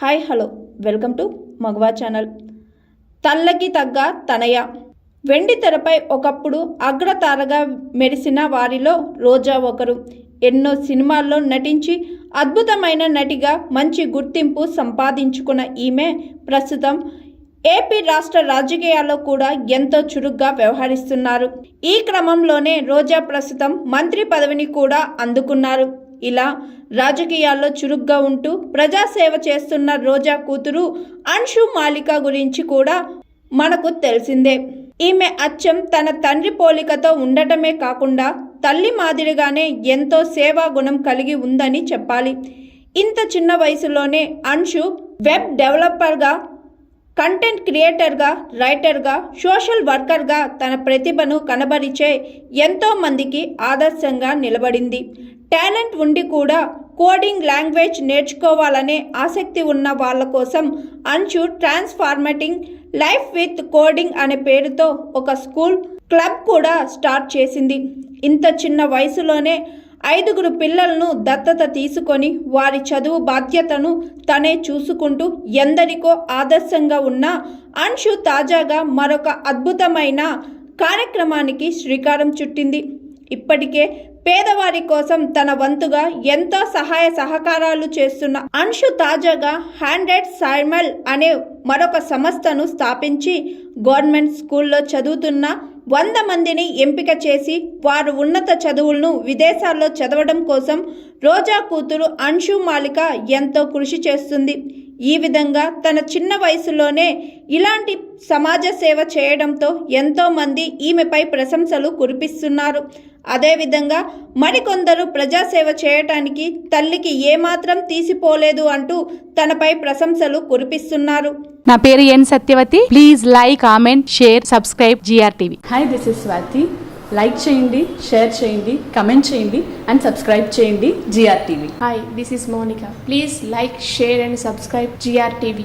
Hi hello welcome to Magava channel. తల్లకి తగ్గ తనయ వెండి తెరపై ఒకప్పుడు అగ్రతారగా మెరిసిన వారిలో రోజా ఒకరు. ఎన్నో సినిమాల్లో నటించి అద్భుతమైన నటిగా మంచి గుర్తింపు సంపాదించుకున్న ఈమె ప్రస్తుతం ఏపీ రాష్ట్ర రాజకీయాల్లో కూడా ఎంతో చురుగ్గా వ్యవహరిస్తున్నారు. ఈ క్రమంలోనే రోజా ప్రస్తుతం మంత్రి పదవిని కూడా అందుకున్నారు. ఇలా రాజకీయాల్లో చురుగ్గా ఉంటూ ప్రజాసేవ చేస్తున్న రోజా కూతురు అన్షు మాలిక గురించి కూడా మనకు తెలిసిందే. ఈమె అచ్చం తన తండ్రి పోలికతో ఉండటమే కాకుండా తల్లి మాదిరిగానే ఎంతో సేవా గుణం కలిగి ఉందని చెప్పాలి. ఇంత చిన్న వయసులోనే అన్షు వెబ్ డెవలపర్గా, కంటెంట్ క్రియేటర్గా, రైటర్గా, సోషల్ వర్కర్గా తన ప్రతిభను కనబరిచే ఎంతో మందికి ఆదర్శంగా నిలబడింది. టాలెంట్ ఉండి కూడా కోడింగ్ లాంగ్వేజ్ నేర్చుకోవాలనే ఆసక్తి ఉన్న వాళ్ళ కోసం అన్షు ట్రాన్స్ఫార్మేటింగ్ లైఫ్ విత్ కోడింగ్ అనే పేరుతో ఒక స్కూల్ క్లబ్ కూడా స్టార్ట్ చేసింది. ఇంత చిన్న వయసులోనే 5 పిల్లలను దత్తత తీసుకొని వారి చదువు బాధ్యతను తనే చూసుకుంటూ ఎందరికో ఆదర్శంగా ఉన్న అన్షు తాజాగా మరొక అద్భుతమైన కార్యక్రమానికి శ్రీకారం చుట్టింది. ఇప్పటికే పేదవారి కోసం తన వంతుగా ఎంతో సహాయ సహకారాలు చేస్తున్న అన్షు తాజాగా 100 సైమల్ అనే మరొక సంస్థను స్థాపించి గవర్నమెంట్ స్కూల్లో చదువుతున్న 100 మందిని ఎంపిక చేసి వారు ఉన్నత చదువులను విదేశాల్లో చదవడం కోసం రోజా కూతురు అన్షు మాలిక ఎంతో కృషి చేస్తుంది. ఈ విధంగా తన చిన్న వయసులోనే ఇలాంటి సమాజ సేవ చేయడంతో ఎంతోమంది ఈమెపై ప్రశంసలు కురిపిస్తున్నారు. అదేవిధంగా మరికొందరు ప్రజాసేవ చేయటానికి తల్లికి ఏమాత్రం తీసిపోలేదు అంటూ తనపై ప్రశంసలు కురిపిస్తున్నారు. నా పేరు N Satyavathi. Please like, comment, share, subscribe GRTV. Hi, this is Swathi. Like చేయండి, షేర్ చేయండి, కమెంట్ చేయండి అండ్ సబ్స్క్రైబ్ చేయండి GRTV. Hi, this is Monica. Please like, share and subscribe GRTV.